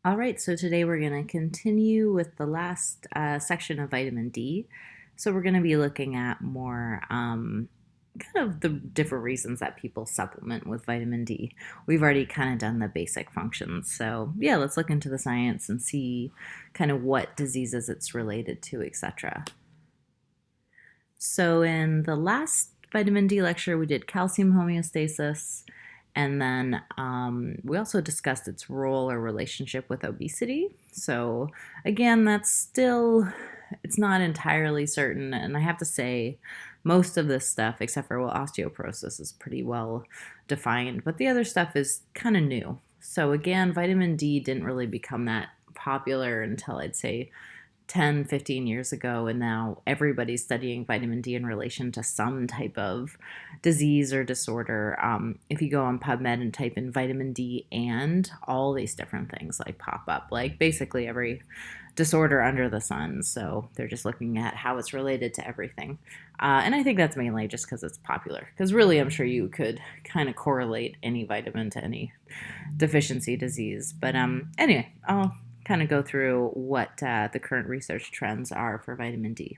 All right, so today we're going to continue with the last section of vitamin D. So we're going to be looking at more kind of the different reasons that people supplement with vitamin D. We've already kind of done the basic functions. So yeah, let's look into the science and see kind of what diseases it's related to, etc. So in the last vitamin D lecture, we did calcium homeostasis, and then we also discussed its role or relationship with obesity. So again, it's not entirely certain. And I have to say, most of this stuff, except for osteoporosis, is pretty well defined. But the other stuff is kind of new. So again, vitamin D didn't really become that popular until I'd say 10, 15 years ago, and now everybody's studying vitamin D in relation to some type of disease or disorder. If you go on PubMed and type in vitamin D, and all these different things like pop up, like basically every disorder under the sun. So they're just looking at how it's related to everything. And I think that's mainly just because it's popular. Because really, I'm sure you could kind of correlate any vitamin to any deficiency disease. But anyway, I'll kind of go through what the current research trends are for vitamin D.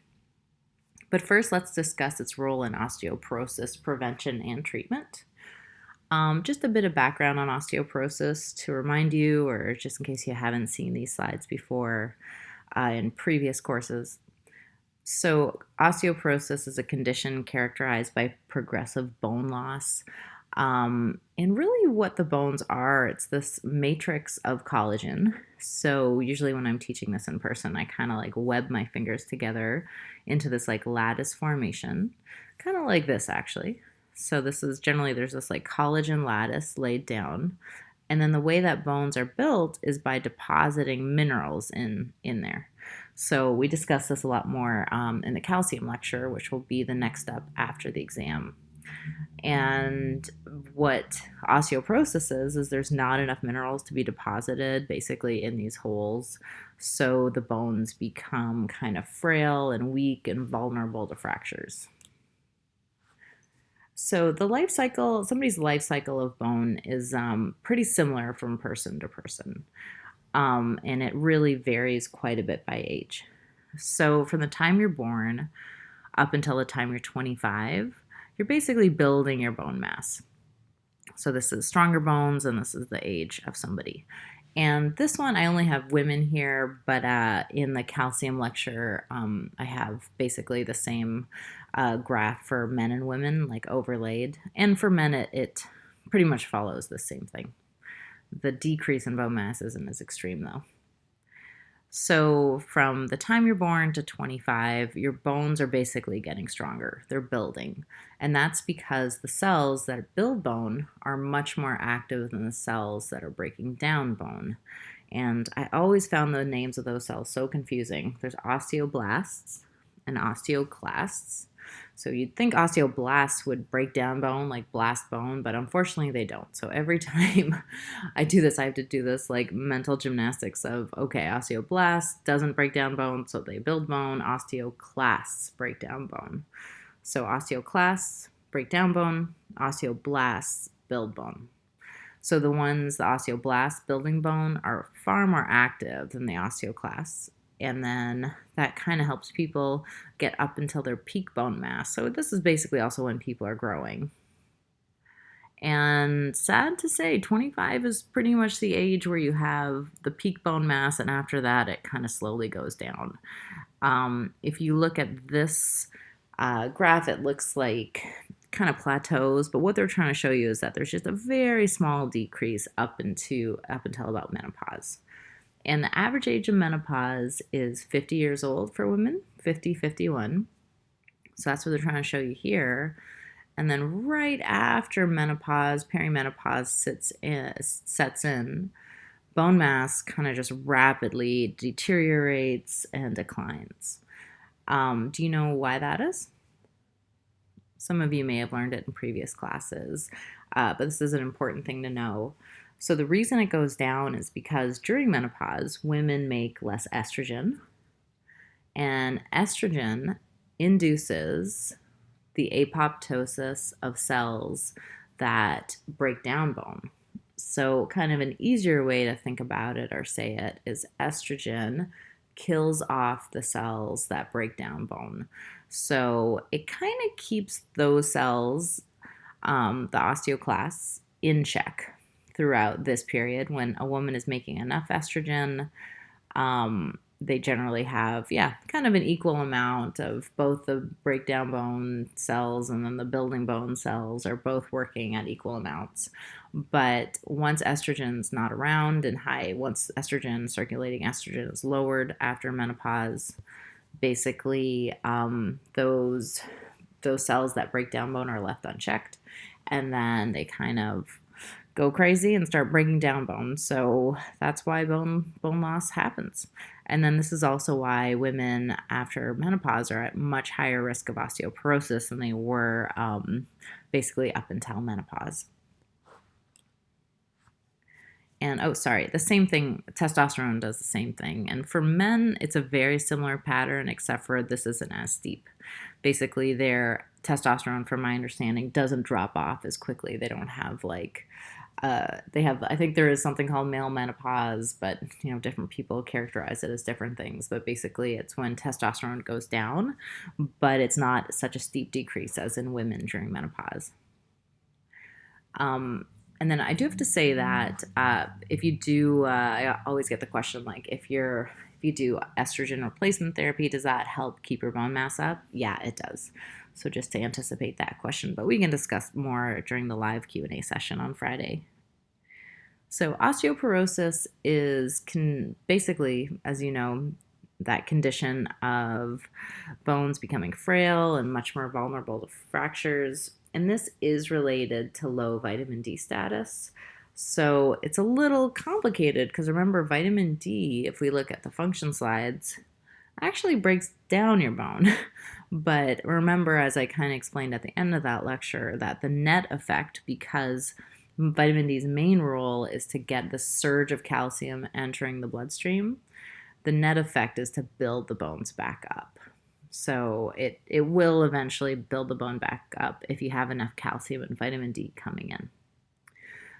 But first, let's discuss its role in osteoporosis prevention and treatment. Just a bit of background on osteoporosis to remind you, or just in case you haven't seen these slides before in previous courses. So, osteoporosis is a condition characterized by progressive bone loss. And really, what the bones are, it's this matrix of collagen. So, usually, when I'm teaching this in person, I kind of like web my fingers together into this like lattice formation, kind of like this actually. So, this is generally there's this like collagen lattice laid down. And then the way that bones are built is by depositing minerals in there. So we discuss this a lot more in the calcium lecture, which will be the next step after the exam. And what osteoporosis is there's not enough minerals to be deposited basically in these holes. So the bones become kind of frail and weak and vulnerable to fractures. So the life cycle, somebody's life cycle of bone is pretty similar from person to person. And it really varies quite a bit by age. So from the time you're born up until the time you're 25, you're basically building your bone mass. So this is stronger bones, and this is the age of somebody. And this one, I only have women here, but in the calcium lecture, I have basically the same graph for men and women, like overlaid. And for men, it pretty much follows the same thing. The decrease in bone mass isn't as extreme, though. So, from the time you're born to 25, your bones are basically getting stronger. They're building. And that's because the cells that build bone are much more active than the cells that are breaking down bone. And I always found the names of those cells so confusing. There's osteoblasts and osteoclasts. So you'd think osteoblasts would break down bone, like blast bone, but unfortunately they don't. So every time I do this, I have to do this like mental gymnastics of, okay, osteoblast doesn't break down bone, so they build bone. Osteoclasts break down bone. So osteoclasts break down bone, osteoblasts build bone. So the osteoblasts building bone, are far more active than the osteoclasts. And then that kind of helps people get up until their peak bone mass. So this is basically also when people are growing. And sad to say, 25 is pretty much the age where you have the peak bone mass, and after that, it kind of slowly goes down. If you look at this graph, it looks like kind of plateaus, but what they're trying to show you is that there's just a very small decrease up until about menopause. And the average age of menopause is 50 years old for women, 50, 51. So that's what they're trying to show you here. And then right after menopause, perimenopause sets in, bone mass kind of just rapidly deteriorates and declines. Do you know why that is? Some of you may have learned it in previous classes, but this is an important thing to know. So the reason it goes down is because during menopause, women make less estrogen, and estrogen induces the apoptosis of cells that break down bone. So, kind of an easier way to think about it or say it is estrogen kills off the cells that break down bone. So, it kind of keeps those cells, the osteoclasts, in check throughout this period. When a woman is making enough estrogen, they generally have, yeah, kind of an equal amount of both the breakdown bone cells and then the building bone cells are both working at equal amounts. But once estrogen's not around and high, once estrogen, circulating estrogen is lowered after menopause, basically those cells that break down bone are left unchecked, and then they kind of go crazy and start breaking down bones. So that's why bone loss happens. And then this is also why women after menopause are at much higher risk of osteoporosis than they were basically up until menopause. And oh, sorry, the same thing, testosterone does the same thing. And for men, it's a very similar pattern, except for this isn't as steep. Basically, their testosterone, from my understanding, doesn't drop off as quickly. They don't have like, they have, I think there is something called male menopause, but different people characterize it as different things. But basically, it's when testosterone goes down, but it's not such a steep decrease as in women during menopause. And then I do have to say that if you do, I always get the question like, if you do estrogen replacement therapy, does that help keep your bone mass up? Yeah, it does. So just to anticipate that question, but we can discuss more during the live Q&A session on Friday. So osteoporosis is basically, as you know, that condition of bones becoming frail and much more vulnerable to fractures. And this is related to low vitamin D status. So it's a little complicated because remember, vitamin D, if we look at the function slides, actually breaks down your bone. But remember, as I kind of explained at the end of that lecture, that the net effect, because vitamin D's main role is to get the surge of calcium entering the bloodstream, the net effect is to build the bones back up. So it will eventually build the bone back up if you have enough calcium and vitamin D coming in.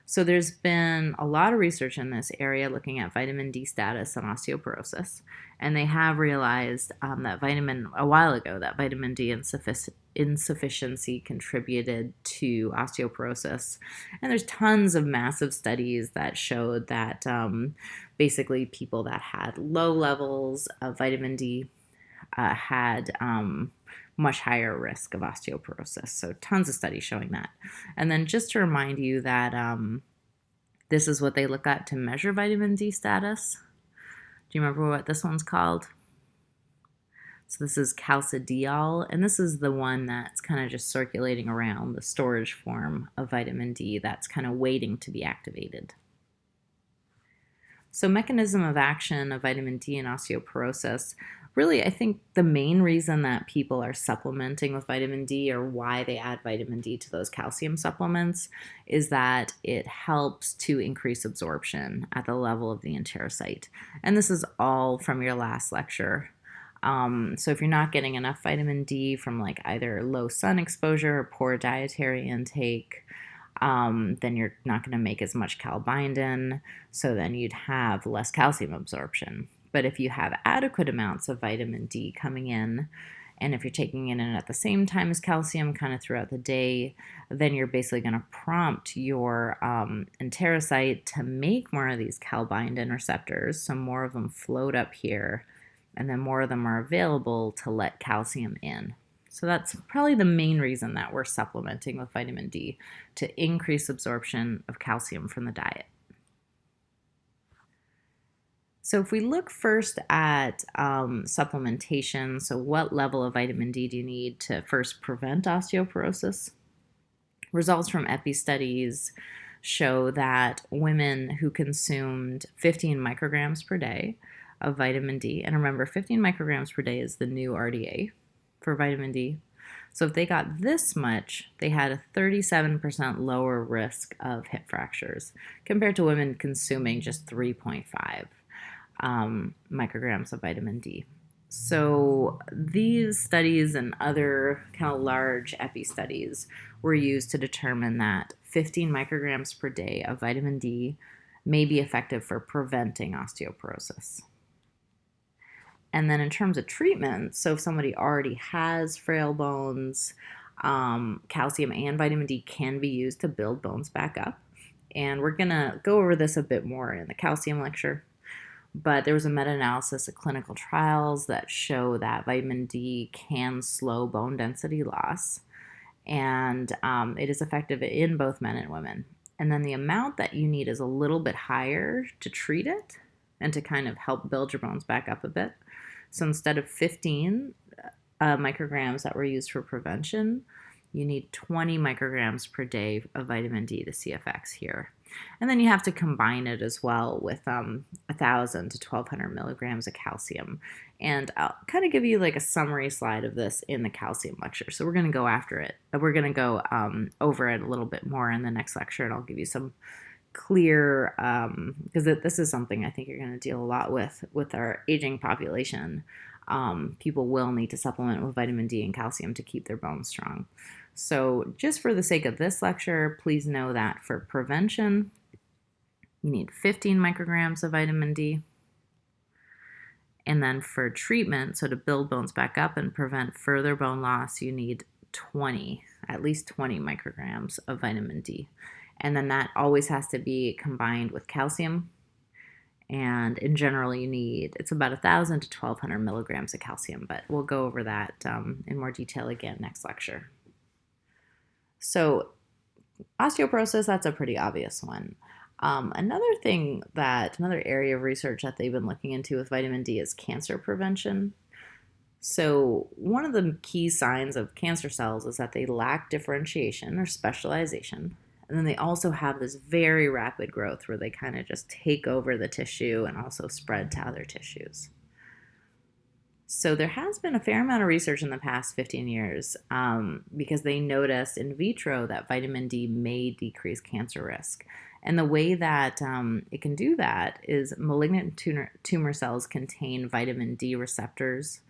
So there's been a lot of research in this area looking at vitamin D status and osteoporosis, and they have realized a while ago that vitamin D insufficiency contributed to osteoporosis. And there's tons of massive studies that showed that basically people that had low levels of vitamin D had much higher risk of osteoporosis. So tons of studies showing that. And then just to remind you that this is what they look at to measure vitamin D status. Do you remember what this one's called? So this is calcidiol, and this is the one that's kind of just circulating around, the storage form of vitamin D that's kind of waiting to be activated. So mechanism of action of vitamin D in osteoporosis. Really, I think the main reason that people are supplementing with vitamin D, or why they add vitamin D to those calcium supplements, is that it helps to increase absorption at the level of the enterocyte. And this is all from your last lecture. So if you're not getting enough vitamin D from like either low sun exposure or poor dietary intake, then you're not going to make as much calbindin, so then you'd have less calcium absorption. But if you have adequate amounts of vitamin D coming in, and if you're taking it in at the same time as calcium kind of throughout the day, then you're basically going to prompt your enterocyte to make more of these calbindin receptors, so more of them float up here, and then more of them are available to let calcium in. So that's probably the main reason that we're supplementing with vitamin D, to increase absorption of calcium from the diet. So if we look first at supplementation, so what level of vitamin D do you need to first prevent osteoporosis? Results from epi studies show that women who consumed 15 micrograms per day of vitamin D, and remember 15 micrograms per day is the new RDA for vitamin D. So if they got this much, they had a 37% lower risk of hip fractures compared to women consuming just 3.5 micrograms of vitamin D. So these studies and other kind of large epi studies were used to determine that 15 micrograms per day of vitamin D may be effective for preventing osteoporosis. And then in terms of treatment, so if somebody already has frail bones, calcium and vitamin D can be used to build bones back up. And we're going to go over this a bit more in the calcium lecture. But there was a meta-analysis of clinical trials that show that vitamin D can slow bone density loss. And it is effective in both men and women. And then the amount that you need is a little bit higher to treat it and to kind of help build your bones back up a bit. So instead of 15 micrograms that were used for prevention, you need 20 micrograms per day of vitamin D to see effects here. And then you have to combine it as well with 1,000 to 1,200 milligrams of calcium. And I'll kind of give you like a summary slide of this in the calcium lecture. So we're going to go after it. We're going to go over it a little bit more in the next lecture, and I'll give you some clear, because this is something I think you're going to deal a lot with our aging population. People will need to supplement with vitamin D and calcium to keep their bones strong. So just for the sake of this lecture, please know that for prevention, you need 15 micrograms of vitamin D. And then for treatment, so to build bones back up and prevent further bone loss, you need at least 20 micrograms of vitamin D. And then that always has to be combined with calcium. And in general, it's about 1,000 to 1,200 milligrams of calcium, but we'll go over that in more detail again next lecture. So osteoporosis, that's a pretty obvious one. Another area of research that they've been looking into with vitamin D is cancer prevention. So one of the key signs of cancer cells is that they lack differentiation or specialization. And then they also have this very rapid growth where they kind of just take over the tissue and also spread to other tissues. So there has been a fair amount of research in the past 15 years because they noticed in vitro that vitamin D may decrease cancer risk. And the way that it can do that is malignant tumor cells contain vitamin D receptors.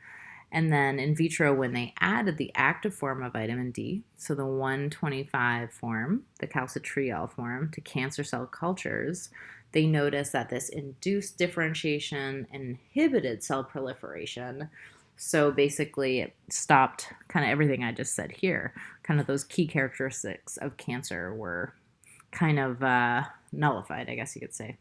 And then in vitro, when they added the active form of vitamin D, so the 125 form, the calcitriol form, to cancer cell cultures, they noticed that this induced differentiation and inhibited cell proliferation. So basically, it stopped kind of everything I just said here. Kind of those key characteristics of cancer were kind of nullified, I guess you could say.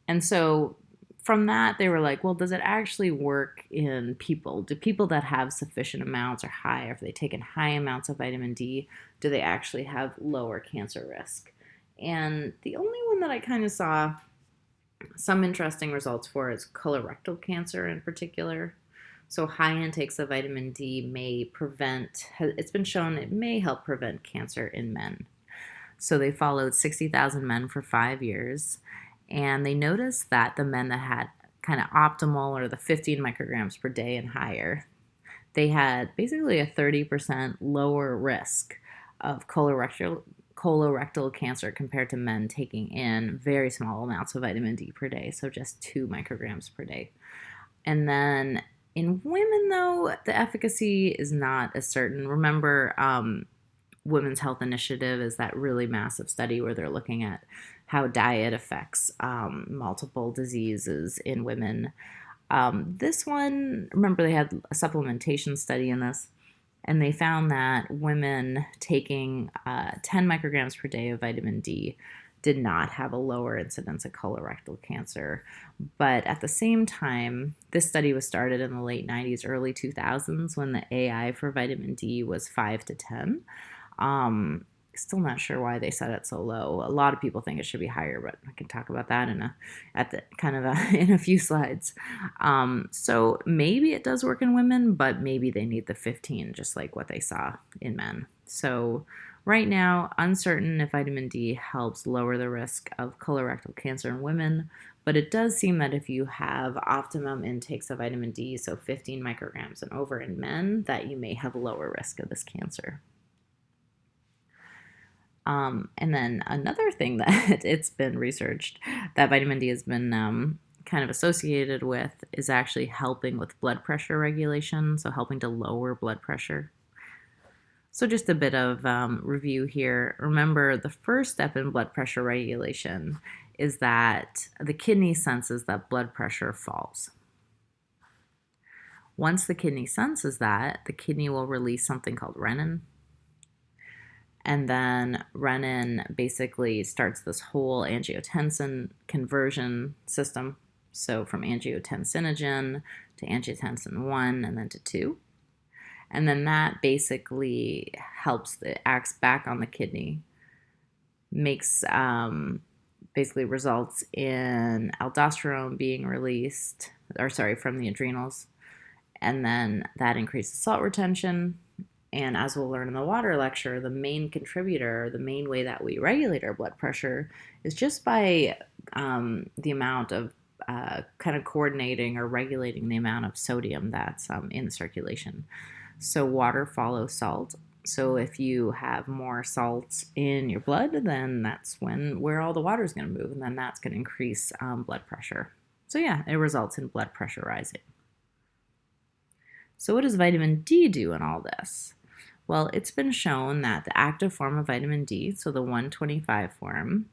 And so from that, they were like, well, does it actually work in people? Do people that have sufficient amounts or high, or if they take in high amounts of vitamin D, do they actually have lower cancer risk? And the only one that I kind of saw some interesting results for is colorectal cancer in particular. So high intakes of vitamin D it's been shown it may help prevent cancer in men. So they followed 60,000 men for 5 years. And they noticed that the men that had kind of optimal or the 15 micrograms per day and higher, they had basically a 30% lower risk of colorectal cancer compared to men taking in very small amounts of vitamin D per day, so just 2 micrograms per day. And then in women, though, the efficacy is not as certain. Remember, Women's Health Initiative is that really massive study where they're looking at how diet affects multiple diseases in women. This one, remember they had a supplementation study in this, and they found that women taking 10 micrograms per day of vitamin D did not have a lower incidence of colorectal cancer. But at the same time, this study was started in the late 90s, early 2000s when the AI for vitamin D was 5 to 10. Still not sure why they set it so low. A lot of people think it should be higher, but I can talk about that in a few slides. So maybe it does work in women, but maybe they need the 15, just like what they saw in men. So right now, uncertain if vitamin D helps lower the risk of colorectal cancer in women, but it does seem that if you have optimum intakes of vitamin D, so 15 micrograms and over in men, that you may have lower risk of this cancer. And then another thing that it's been researched that vitamin D has been kind of associated with is actually helping with blood pressure regulation, so helping to lower blood pressure. So just a bit of review here. Remember, the first step in blood pressure regulation is that the kidney senses that blood pressure falls. Once the kidney senses that, the kidney will release something called renin. And then renin basically starts this whole angiotensin conversion system. So from angiotensinogen to angiotensin 1 and then to 2. And then that basically helps, it acts back on the kidney, makes, basically results in aldosterone being released, from the adrenals. And then that increases salt retention. And as we'll learn in the water lecture, the main contributor, the main way that we regulate our blood pressure is just by the amount of kind of coordinating or regulating the amount of sodium that's in the circulation. So water follows salt. So if you have more salt in your blood, then that's where all the water is going to move, and then that's going to increase blood pressure. So yeah, it results in blood pressure rising. So what does vitamin D do in all this? Well, it's been shown that the active form of vitamin D, so the 125 form,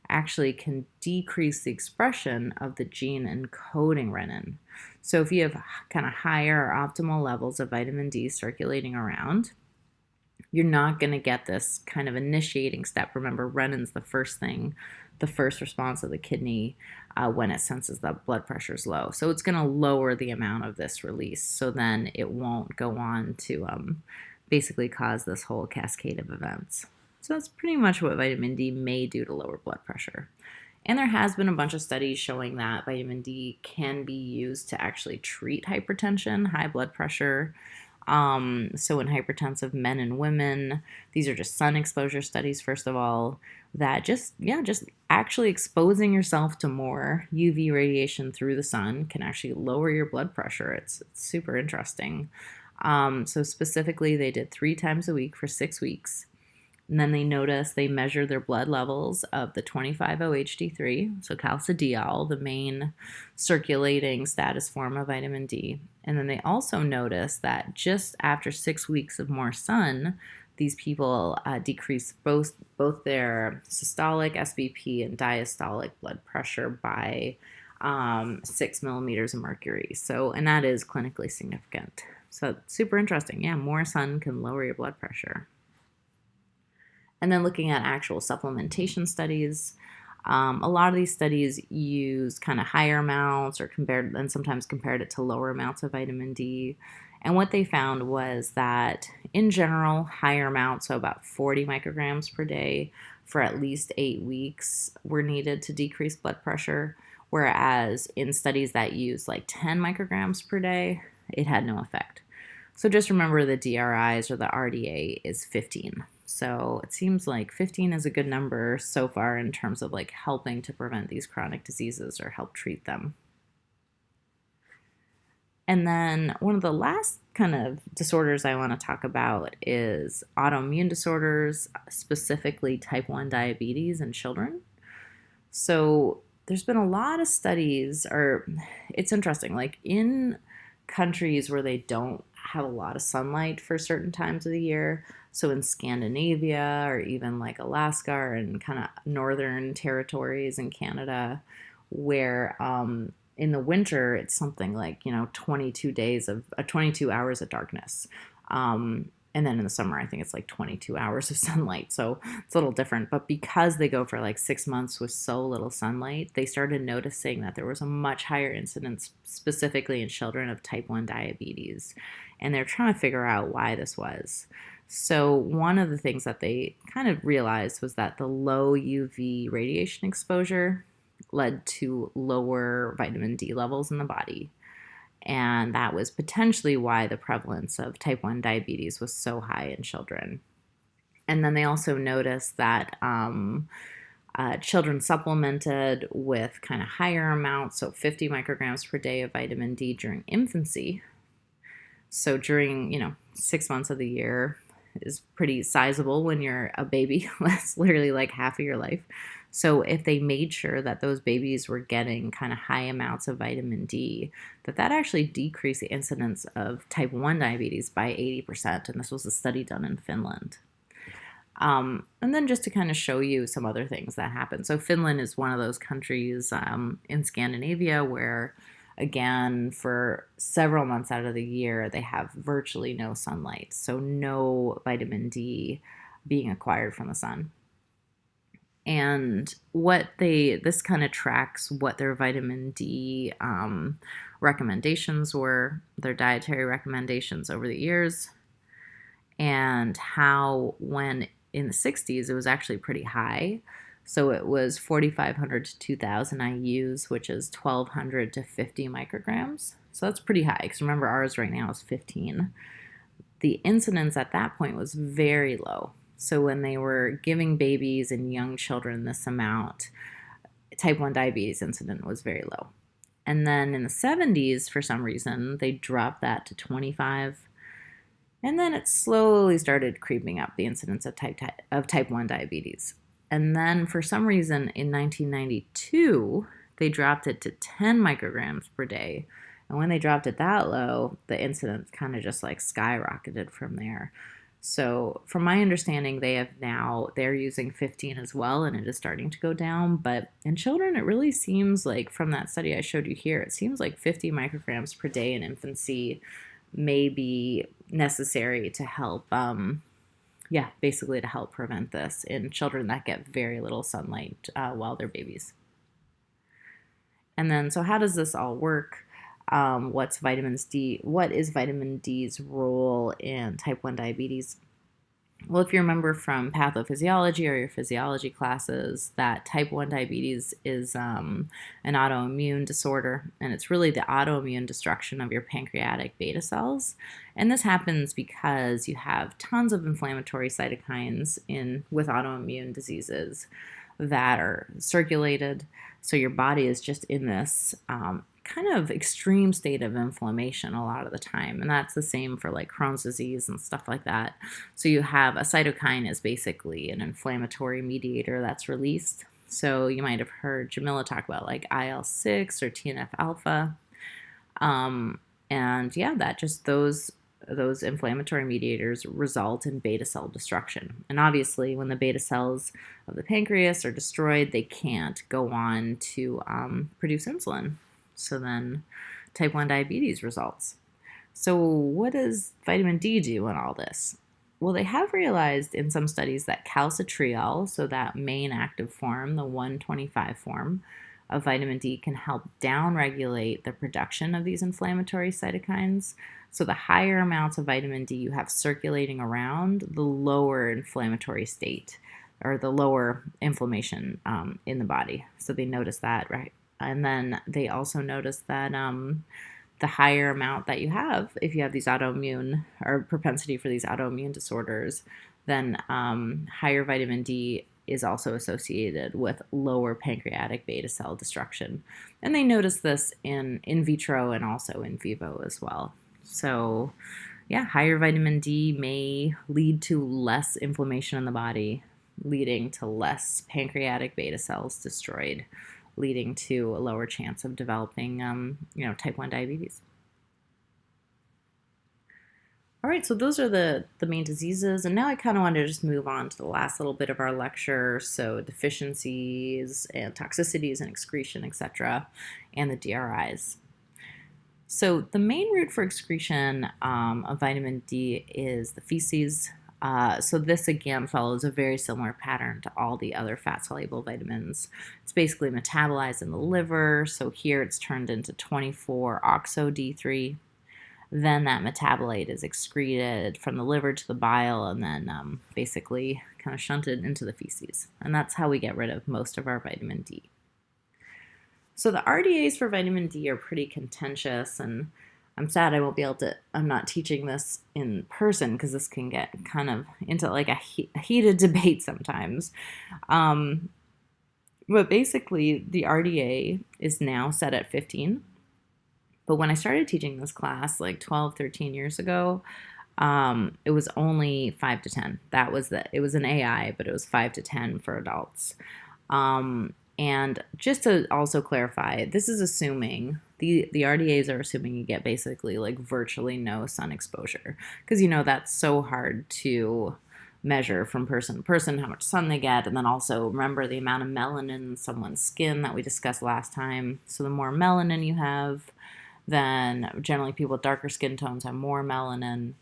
actually can decrease the expression of the gene encoding renin. So if you have kind of higher or optimal levels of vitamin D circulating around, you're not going to get this kind of initiating step. Remember, renin's the first thing, the first response of the kidney when it senses that blood pressure is low. So it's going to lower the amount of this release. So then it won't go on to basically cause this whole cascade of events. So that's pretty much what vitamin D may do to lower blood pressure. And there has been a bunch of studies showing that vitamin D can be used to actually treat hypertension, high blood pressure. So in hypertensive men and women, these are just sun exposure studies, first of all, that just actually exposing yourself to more UV radiation through the sun can actually lower your blood pressure. It's super interesting. So specifically, they did 3 times a week for 6 weeks. And then they measured their blood levels of the 25-OHD3, so calcidiol, the main circulating status form of vitamin D. And then they also noticed that just after 6 weeks of more sun, these people decreased both their systolic SBP and diastolic blood pressure by 6 millimeters of mercury. So, and that is clinically significant. So super interesting. Yeah, more sun can lower your blood pressure. And then looking at actual supplementation studies, a lot of these studies use kind of higher amounts and sometimes compared it to lower amounts of vitamin D. And what they found was that in general, higher amounts, so about 40 micrograms per day for at least 8 weeks, were needed to decrease blood pressure. Whereas in studies that use like 10 micrograms per day, it had no effect. So just remember the DRIs or the RDA is 15. So it seems like 15 is a good number so far in terms of like helping to prevent these chronic diseases or help treat them. And then one of the last kind of disorders I want to talk about is autoimmune disorders, specifically type 1 diabetes in children. So there's been a lot of studies, or it's interesting, like in countries where they don't have a lot of sunlight for certain times of the year, so in Scandinavia or even like Alaska or in kind of northern territories in Canada, where in the winter it's something like 22 hours of darkness, and then in the summer I think it's like 22 hours of sunlight. So it's a little different, but because they go for like 6 months with so little sunlight, they started noticing that there was a much higher incidence specifically in children of type 1 diabetes, and they're trying to figure out why this was. So one of the things that they kind of realized was that the low UV radiation exposure led to lower vitamin D levels in the body. And that was potentially why the prevalence of type 1 diabetes was so high in children. And then they also noticed that children supplemented with kind of higher amounts, so 50 micrograms per day of vitamin D during infancy. So during 6 months of the year, is pretty sizable when you're a baby. That's literally like half of your life. So if they made sure that those babies were getting kind of high amounts of vitamin D, that actually decreased the incidence of type 1 diabetes by 80%. And this was a study done in Finland. And then just to kind of show you some other things that happen. So Finland is one of those countries in Scandinavia where, again, for several months out of the year, they have virtually no sunlight. So no vitamin D being acquired from the sun. And this kind of tracks what their vitamin D recommendations were, their dietary recommendations over the years, and how when in the 60s it was actually pretty high. So it was 4,500 to 2,000 IUs, which is 1,200 to 50 micrograms. So that's pretty high, because remember ours right now is 15. The incidence at that point was very low. So when they were giving babies and young children this amount, type 1 diabetes incidence was very low. And then in the 70s, for some reason, they dropped that to 25. And then it slowly started creeping up, the incidence of type 1 diabetes. And then for some reason in 1992, they dropped it to 10 micrograms per day. And when they dropped it that low, the incidence kind of just like skyrocketed from there. So from my understanding, they're using 15 as well, and it is starting to go down. But in children, it really seems like, from that study I showed you here, it seems like 50 micrograms per day in infancy may be necessary to help, basically to help prevent this in children that get very little sunlight while they're babies. And then, so how does this all work? What is vitamin D's role in type 1 diabetes? Well, if you remember from pathophysiology or your physiology classes, that type 1 diabetes is an autoimmune disorder, and it's really the autoimmune destruction of your pancreatic beta cells. And this happens because you have tons of inflammatory cytokines with autoimmune diseases that are circulated. So your body is just in this kind of extreme state of inflammation a lot of the time. And that's the same for like Crohn's disease and stuff like that. So you have a cytokine is basically an inflammatory mediator that's released. So you might have heard Jamila talk about like IL-6 or TNF alpha. And yeah, that just those inflammatory mediators result in beta cell destruction. And obviously, when the beta cells of the pancreas are destroyed, they can't go on to produce insulin. So then type 1 diabetes results. So what does vitamin D do in all this? Well, they have realized in some studies that calcitriol, so that main active form, the 125 form of vitamin D, can help downregulate the production of these inflammatory cytokines. So the higher amounts of vitamin D you have circulating around, the lower inflammatory state, or the lower inflammation in the body. So they noticed that, right? And then they also noticed that the higher amount that you have, if you have these autoimmune or propensity for these autoimmune disorders, then higher vitamin D is also associated with lower pancreatic beta cell destruction. And they noticed this in vitro and also in vivo as well. So yeah, higher vitamin D may lead to less inflammation in the body, leading to less pancreatic beta cells destroyed, leading to a lower chance of developing, type 1 diabetes. All right, so those are the main diseases, and now I kind of want to just move on to the last little bit of our lecture, so deficiencies and toxicities and excretion, etc., and the DRIs. So the main route for excretion of vitamin D is the feces. So this again follows a very similar pattern to all the other fat-soluble vitamins. It's basically metabolized in the liver. So here it's turned into 24-oxo-D3. Then that metabolite is excreted from the liver to the bile, and then basically kind of shunted into the feces. And that's how we get rid of most of our vitamin D. So the RDAs for vitamin D are pretty contentious, and I'm sad I'm not teaching this in person because this can get kind of into like a heated debate sometimes. But basically, the RDA is now set at 15. But when I started teaching this class like 12, 13 years ago, It was only 5 to 10. That was it was an AI, but it was 5 to 10 for adults. And just to also clarify, this is assuming the RDAs are assuming you get basically like virtually no sun exposure, because that's so hard to measure from person to person how much sun they get, and then also remember the amount of melanin in someone's skin that we discussed last time. So the more melanin you have, then generally people with darker skin tones have more melanin,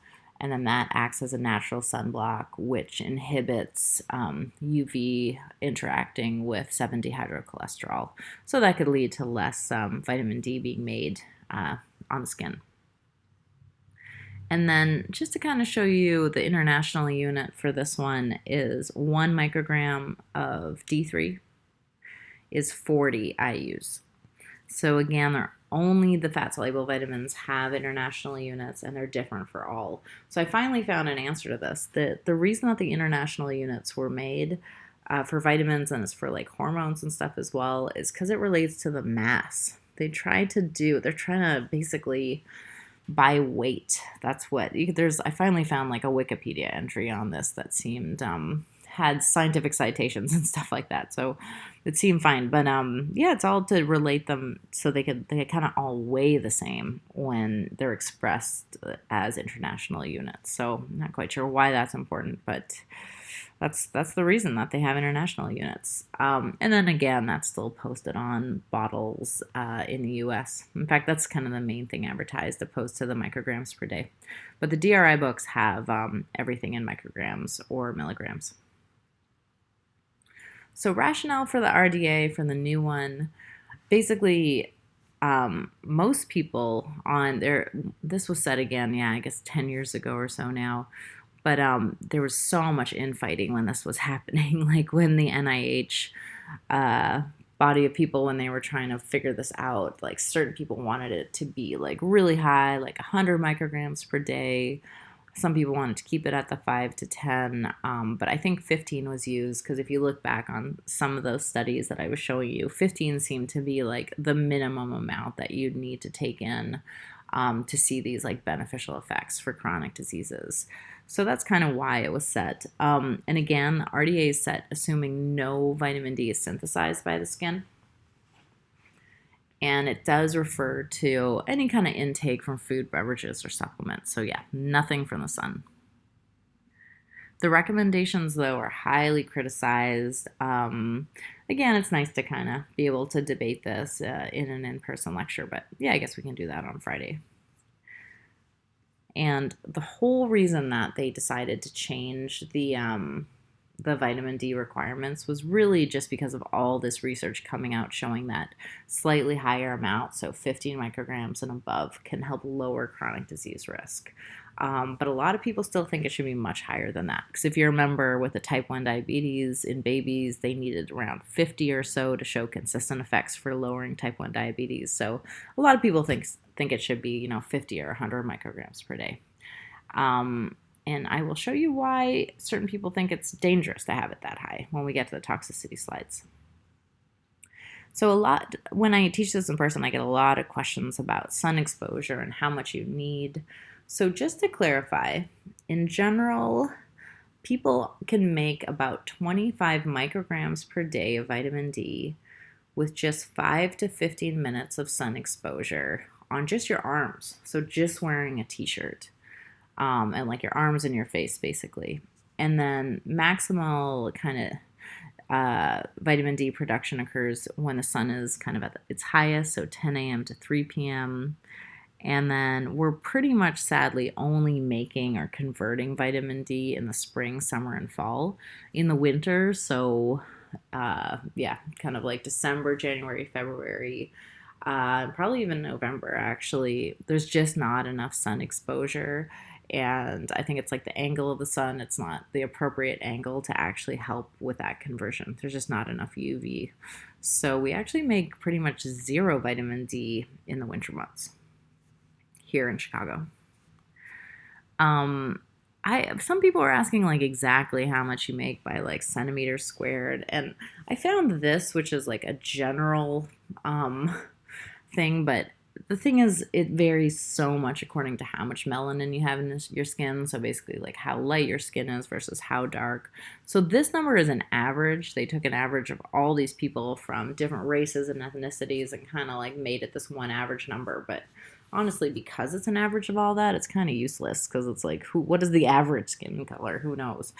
and then that acts as a natural sunblock, which inhibits UV interacting with 7-dehydrocholesterol. So that could lead to less vitamin D being made on the skin. And then just to kind of show you the international unit for this one is 1 microgram of D3 is 40 IUs. So again, only the fat-soluble vitamins have international units, and they're different for all. So I finally found an answer to this. The reason that the international units were made for vitamins, and it's for like hormones and stuff as well, is because it relates to the mass. They're trying to basically by weight. That's what I finally found like a Wikipedia entry on this that seemed had scientific citations and stuff like that, so it seemed fine. But yeah, it's all to relate them so they could kind of all weigh the same when they're expressed as international units. So I'm not quite sure why that's important, but that's the reason that they have international units. And then again, that's still posted on bottles in the US. In fact, that's kind of the main thing advertised, opposed to the micrograms per day. But the DRI books have everything in micrograms or milligrams. So rationale for the RDA for the new one, basically most people on there, this was said again, yeah, I guess 10 years ago or so now, but there was so much infighting when this was happening, like when the NIH body of people, when they were trying to figure this out, like certain people wanted it to be like really high, like 100 micrograms per day. Some people wanted to keep it at the 5 to 10, but I think 15 was used because if you look back on some of those studies that I was showing you, 15 seemed to be like the minimum amount that you'd need to take in to see these like beneficial effects for chronic diseases. So that's kind of why it was set. And again, the RDA is set assuming no vitamin D is synthesized by the skin. And it does refer to any kind of intake from food, beverages, or supplements. So yeah, nothing from the sun. The recommendations, though, are highly criticized. Again, it's nice to kind of be able to debate this in an in-person lecture, but yeah, I guess we can do that on Friday. And the whole reason that they decided to change the vitamin D requirements was really just because of all this research coming out showing that slightly higher amounts, so 15 micrograms and above, can help lower chronic disease risk. But a lot of people still think it should be much higher than that. Because if you remember with the type 1 diabetes in babies, they needed around 50 or so to show consistent effects for lowering type 1 diabetes. So a lot of people think it should be 50 or 100 micrograms per day. And I will show you why certain people think it's dangerous to have it that high when we get to the toxicity slides. So when I teach this in person, I get a lot of questions about sun exposure and how much you need. So just to clarify, in general, people can make about 25 micrograms per day of vitamin D with just 5 to 15 minutes of sun exposure on just your arms. So just wearing a t-shirt. And like your arms and your face, basically. And then maximal kind of vitamin D production occurs when the sun is kind of at its highest, so 10 a.m. to 3 p.m. And then we're pretty much sadly only making or converting vitamin D in the spring, summer, and fall. In the winter, so yeah, kind of like December, January, February, probably even November, actually, there's just not enough sun exposure. And I think it's like the angle of the sun, it's not the appropriate angle to actually help with that conversion. There's just not enough UV. So we actually make pretty much zero vitamin D in the winter months here in Chicago. Some people are asking like exactly how much you make by like centimeters squared. And I found this, which is like a general thing, but the thing is, it varies so much according to how much melanin you have in your skin. So basically, like how light your skin is versus how dark. So this number is an average. They took an average of all these people from different races and ethnicities and kind of like made it this one average number. But honestly, because it's an average of all that, it's kind of useless because it's like, what is the average skin color? Who knows?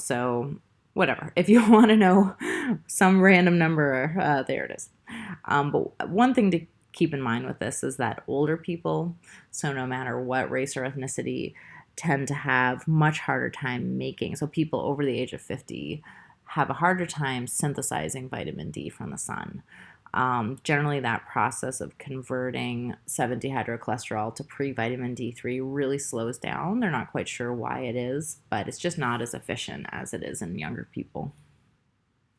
So whatever. If you want to know some random number, there it is. But one thing to keep in mind with this is that older people, so no matter what race or ethnicity, tend to have much harder time making. So people over the age of 50 have a harder time synthesizing vitamin D from the sun. Generally, that process of converting 7-dehydrocholesterol to pre-vitamin D3 really slows down. They're not quite sure why it is, but it's just not as efficient as it is in younger people.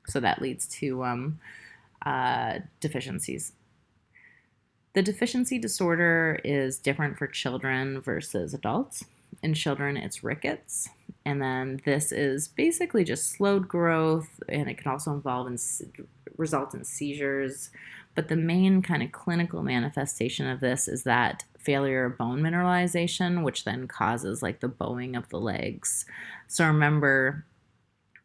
So that leads to deficiencies. The deficiency disorder is different for children versus adults. In children, it's rickets. And then this is basically just slowed growth, and it can also result in seizures. But the main kind of clinical manifestation of this is that failure of bone mineralization, which then causes like the bowing of the legs. So remember,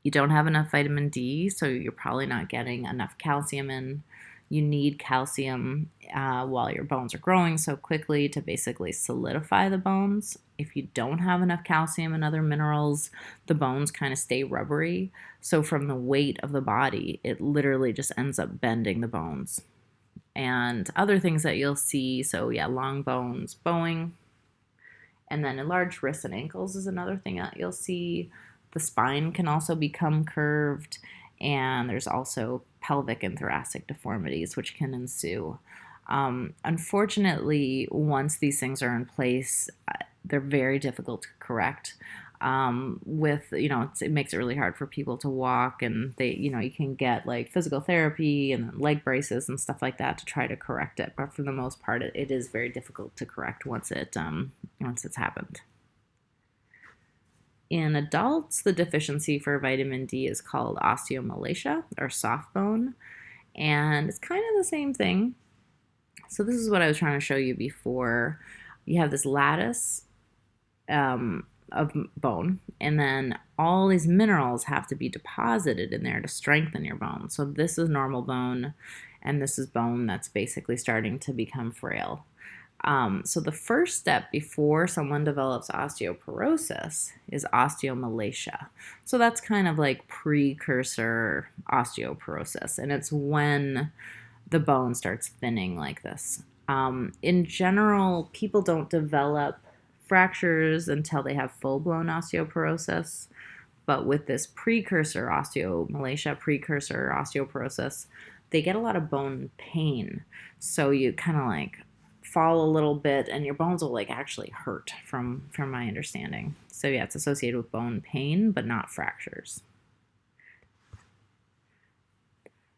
you don't have enough vitamin D, so you're probably not getting enough calcium in. You need calcium while your bones are growing so quickly to basically solidify the bones. If you don't have enough calcium and other minerals, the bones kind of stay rubbery. So from the weight of the body, it literally just ends up bending the bones. And other things that you'll see, so yeah, long bones, bowing, and then enlarged wrists and ankles is another thing that you'll see. The spine can also become curved, and there's also pelvic and thoracic deformities which can ensue. Unfortunately, once these things are in place, they're very difficult to correct. It makes it really hard for people to walk, and you can get like physical therapy and leg braces and stuff like that to try to correct it. But for the most part, it is very difficult to correct once it's happened. In adults, the deficiency for vitamin D is called osteomalacia or soft bone, and it's kind of the same thing. So this is what I was trying to show you before. You have this lattice of bone, and then all these minerals have to be deposited in there to strengthen your bone. So this is normal bone, and this is bone that's basically starting to become frail. So the first step before someone develops osteoporosis is osteomalacia. So that's kind of like precursor osteoporosis, and it's when the bone starts thinning like this. In general, people don't develop fractures until they have full-blown osteoporosis, but with this precursor osteomalacia, precursor osteoporosis, they get a lot of bone pain. So you kind of like fall a little bit and your bones will like actually hurt from my understanding. So yeah, it's associated with bone pain but not fractures.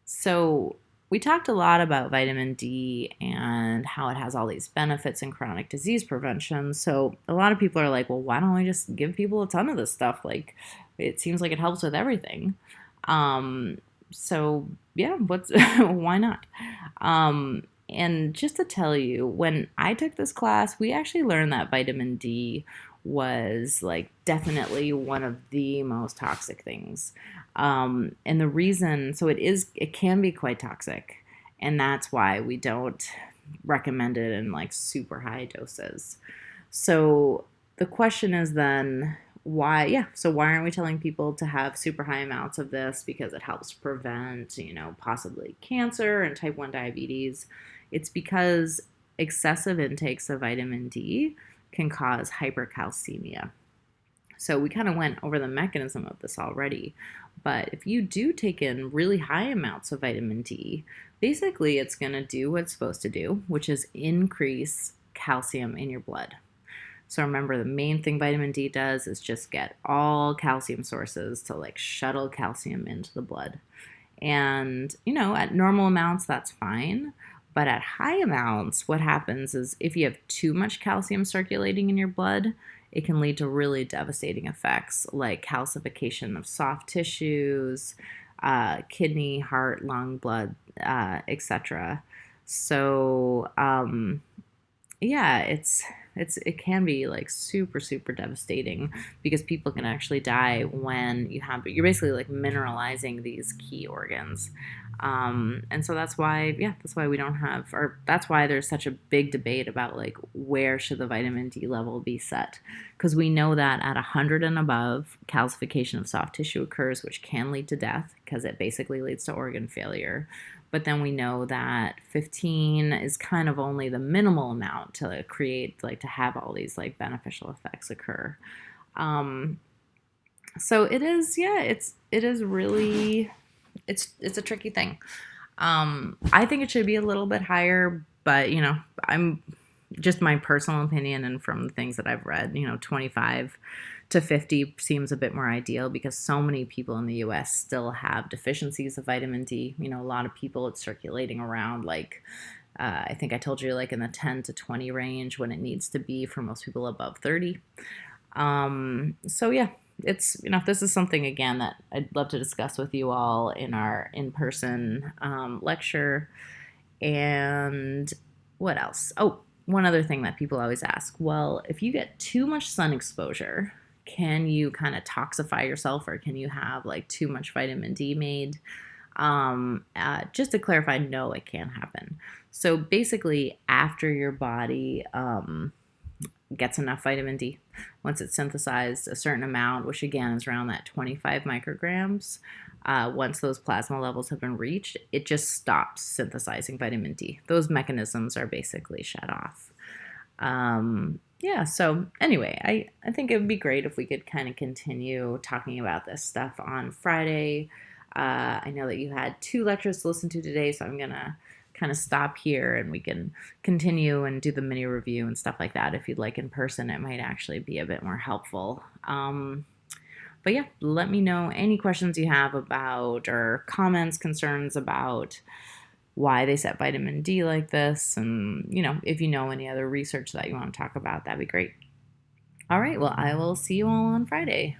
So we talked a lot about vitamin D and how it has all these benefits in chronic disease prevention. So a lot of people are like, well, why don't we just give people a ton of this stuff? Like, it seems like it helps with everything. So yeah, why not? And just to tell you, when I took this class, we actually learned that vitamin D was like definitely one of the most toxic things. And the reason, so it can be quite toxic, and that's why we don't recommend it in like super high doses. So the question is then, why aren't we telling people to have super high amounts of this? Because it helps prevent, possibly cancer and type 1 diabetes. It's because excessive intakes of vitamin D can cause hypercalcemia. So we kind of went over the mechanism of this already. But if you do take in really high amounts of vitamin D, basically it's going to do what it's supposed to do, which is increase calcium in your blood. So remember, the main thing vitamin D does is just get all calcium sources to like shuttle calcium into the blood. And, at normal amounts, that's fine. But at high amounts, what happens is if you have too much calcium circulating in your blood, it can lead to really devastating effects like calcification of soft tissues, kidney, heart, lung, blood, etc. So, yeah, it can be like super super devastating because people can actually die when you're basically like mineralizing these key organs. And so that's why we don't have, or that's why there's such a big debate about like where should the vitamin D level be set, because we know that at 100 and above, calcification of soft tissue occurs, which can lead to death because it basically leads to organ failure. But then we know that 15 is kind of only the minimal amount to create, like, to have all these like beneficial effects occur. Um, so it is, yeah, it is really, it's a tricky thing. I think it should be a little bit higher, but I'm just my personal opinion and from the things that I've read, 25 to 50 seems a bit more ideal because so many people in the US still have deficiencies of vitamin D. A lot of people, it's circulating around like, I think I told you, like in the 10 to 20 range when it needs to be for most people above 30. So yeah, it's, this is something again that I'd love to discuss with you all in our in-person lecture. And what else? Oh, one other thing that people always ask, well, if you get too much sun exposure, can you kind of toxify yourself, or can you have like too much vitamin D made? Just to clarify, no, it can happen. So basically, after your body gets enough vitamin D, once it's synthesized a certain amount, which again is around that 25 micrograms, once those plasma levels have been reached, it just stops synthesizing vitamin D. Those mechanisms are basically shut off. Yeah, so anyway, I think it would be great if we could kind of continue talking about this stuff on Friday. I know that you had 2 lectures to listen to today, so I'm going to kind of stop here and we can continue and do the mini review and stuff like that. If you'd like in person, it might actually be a bit more helpful. But yeah, let me know any questions you have about, or comments, concerns about why they set vitamin D like this. And, if you know any other research that you want to talk about, that'd be great. All right, well, I will see you all on Friday.